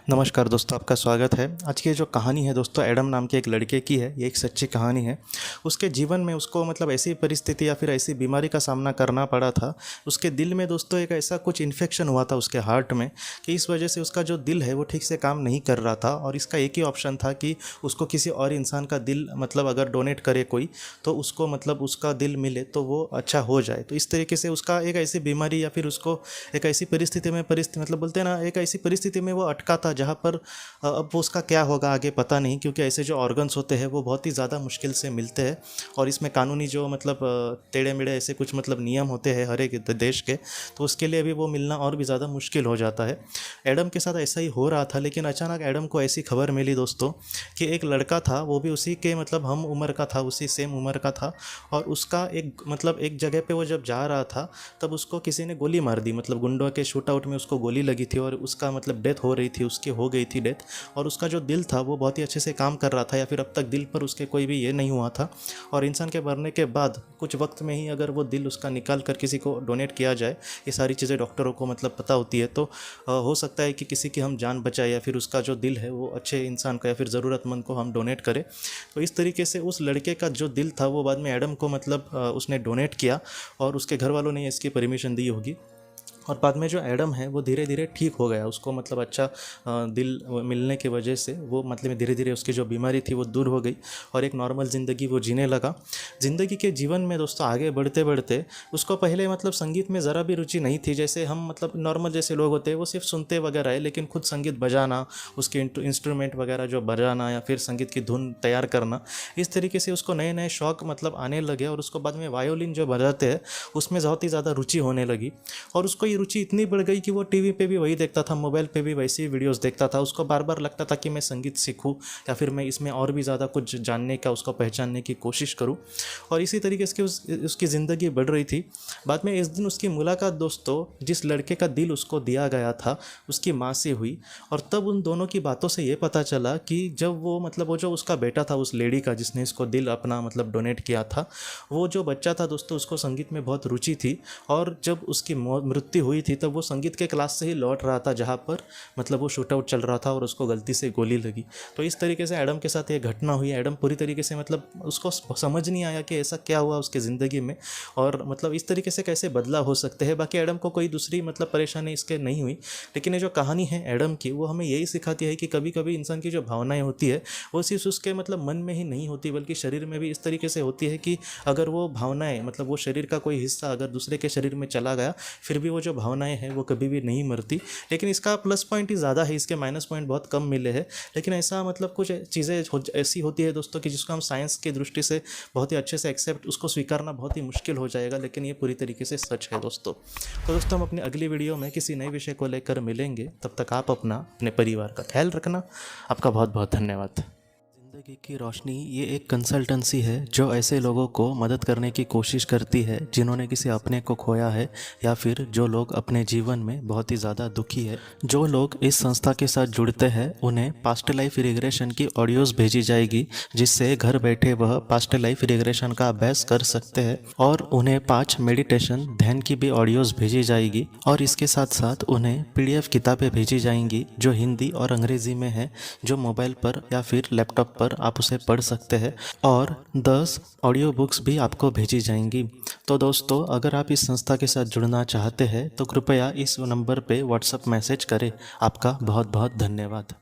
नमस्कार दोस्तों, आपका स्वागत है। आज की जो कहानी है दोस्तों, एडम नाम के एक लड़के की है। ये एक सच्ची कहानी है। उसके जीवन में उसको मतलब ऐसी परिस्थिति या फिर ऐसी बीमारी का सामना करना पड़ा था। उसके दिल में दोस्तों एक ऐसा कुछ इन्फेक्शन हुआ था उसके हार्ट में कि इस वजह से उसका जो दिल है वो ठीक से काम नहीं कर रहा था। और इसका एक ही ऑप्शन था कि उसको किसी और इंसान का दिल मतलब अगर डोनेट करे कोई, तो उसको मतलब उसका दिल मिले तो वो अच्छा हो जाए। तो इस तरीके से उसका एक ऐसी बीमारी या फिर उसको एक ऐसी परिस्थिति में मतलब बोलते हैं ना, एक ऐसी परिस्थिति में वो अटका था जहाँ पर अब वो उसका क्या होगा आगे पता नहीं, क्योंकि ऐसे जो ऑर्गन्स होते हैं वो बहुत ही ज़्यादा मुश्किल से मिलते हैं। और इसमें कानूनी जो मतलब टेढ़े मेढ़े ऐसे कुछ मतलब नियम होते हैं हर एक देश के, तो उसके लिए भी वो मिलना और भी ज़्यादा मुश्किल हो जाता है। एडम के साथ ऐसा ही हो रहा था, लेकिन अचानक एडम को ऐसी खबर मिली दोस्तों कि एक लड़का था, वो भी उसी के मतलब हम उम्र का था, उसी सेम उम्र का था। और उसका एक मतलब एक जगह पे वो जब जा रहा था तब उसको किसी ने गोली मार दी। मतलब गुंडों के शूट आउट में उसको गोली लगी थी और उसका मतलब डेथ हो रही थी, उसकी हो गई थी डेथ। और उसका जो दिल था वो बहुत ही अच्छे से काम कर रहा था, या फिर अब तक दिल पर उसके कोई भी ये नहीं हुआ था। और इंसान के मरने के बाद कुछ वक्त में ही अगर वो दिल उसका निकाल कर किसी को डोनेट किया जाए, ये सारी चीज़ें डॉक्टरों को मतलब पता होती है, तो हो सकता है कि किसी की हम जान बचाए या फिर उसका जो दिल है वो अच्छे इंसान का या फिर ज़रूरतमंद को हम डोनेट करें। तो इस तरीके से उस लड़के का जो दिल था वो बाद में एडम को मतलब उसने डोनेट किया, और उसके घर वालों ने इसकी परमिशन दी होगी। और बाद में जो एडम है वो धीरे धीरे ठीक हो गया। उसको मतलब अच्छा दिल मिलने की वजह से वो मतलब धीरे धीरे उसकी जो बीमारी थी वो दूर हो गई और एक नॉर्मल ज़िंदगी वो जीने लगा। ज़िंदगी के जीवन में दोस्तों आगे बढ़ते बढ़ते उसको पहले मतलब संगीत में ज़रा भी रुचि नहीं थी। जैसे हम मतलब नॉर्मल जैसे लोग होते हैं वो सिर्फ सुनते वगैरह है, लेकिन खुद संगीत बजाना, उसके इंस्ट्रूमेंट वगैरह जो बजाना या फिर संगीत की धुन तैयार करना, इस तरीके से उसको नए नए शौक मतलब आने लगे। और उसको बाद में वायोलिन जो बजाते हैं उसमें बहुत ही ज़्यादा रुचि होने लगी। और उसको ये रुचि इतनी बढ़ गई कि वो टीवी पे भी वही देखता था, मोबाइल पे भी वैसी वीडियोस देखता था। उसको बार बार लगता था कि मैं संगीत सीखूं या फिर मैं इसमें और भी ज़्यादा कुछ जानने का, उसको पहचानने की कोशिश करूं। और इसी तरीके से उसकी ज़िंदगी बढ़ रही थी। बाद में इस दिन उसकी मुलाकात दोस्तों जिस लड़के का दिल उसको दिया गया था उसकी माँ से हुई। और तब उन दोनों की बातों से ये पता चला कि जब वो मतलब वो जो उसका बेटा था, उस लेडी का जिसने इसको दिल अपना मतलब डोनेट किया था, वो जो बच्चा था दोस्तों उसको संगीत में बहुत रुचि थी। और जब उसकी मृत्यु हुई थी तब वो संगीत के क्लास से ही लौट रहा था जहाँ पर मतलब वो शूट आउट चल रहा था और उसको गलती से गोली लगी। तो इस तरीके से एडम के साथ ये घटना हुई। एडम पूरी तरीके से मतलब उसको समझ नहीं आया कि ऐसा क्या हुआ उसके ज़िंदगी में, और मतलब इस तरीके से कैसे बदलाव हो सकते हैं। बाकी एडम को कोई दूसरी मतलब परेशानी इसके नहीं हुई। लेकिन ये जो कहानी है एडम की, वो हमें यही सिखाती है कि कभी कभी इंसान की जो भावनाएं होती है वो सिर्फ उसके मतलब मन में ही नहीं होती, बल्कि शरीर में भी इस तरीके से होती है कि अगर वो भावनाएं मतलब वो शरीर का कोई हिस्सा अगर दूसरे के शरीर में चला गया, फिर भी वो जो भावनाएं हैं वो कभी भी नहीं मरती। लेकिन इसका प्लस पॉइंट ही ज़्यादा है, इसके माइनस पॉइंट बहुत कम मिले हैं। लेकिन ऐसा मतलब कुछ चीज़ें ऐसी होती है दोस्तों कि जिसको हम साइंस की दृष्टि से बहुत ही अच्छे से एक्सेप्ट, उसको स्वीकारना बहुत ही मुश्किल हो जाएगा, लेकिन ये पूरी तरीके से सच है दोस्तों। तो दोस्तों हम अपनी अगली वीडियो में किसी नए विषय को लेकर मिलेंगे। तब तक आप अपने परिवार का ख्याल रखना। आपका बहुत बहुत धन्यवाद। ज़िंदगी की रोशनी ये एक कंसल्टेंसी है जो ऐसे लोगों को मदद करने की कोशिश करती है जिन्होंने किसी अपने को खोया है, या फिर जो लोग अपने जीवन में बहुत ही ज़्यादा दुखी है। जो लोग इस संस्था के साथ जुड़ते हैं उन्हें पास्ट लाइफ रिग्रेशन की ऑडियोज़ भेजी जाएगी, जिससे घर बैठे वह पास्ट लाइफ रिग्रेशन का अभ्यास कर सकते हैं। और उन्हें 5 मेडिटेशन ध्यान की भी ऑडियोज़ भेजी जाएगी। और इसके साथ साथ उन्हें PDF किताबें भेजी जाएंगी जो हिंदी और अंग्रेज़ी में है, जो मोबाइल पर या फिर लैपटॉप पर आप उसे पढ़ सकते हैं। और 10 ऑडियो बुक्स भी आपको भेजी जाएंगी। तो दोस्तों अगर आप इस संस्था के साथ जुड़ना चाहते हैं तो कृपया इस नंबर पे व्हाट्सएप मैसेज करें। आपका बहुत बहुत धन्यवाद।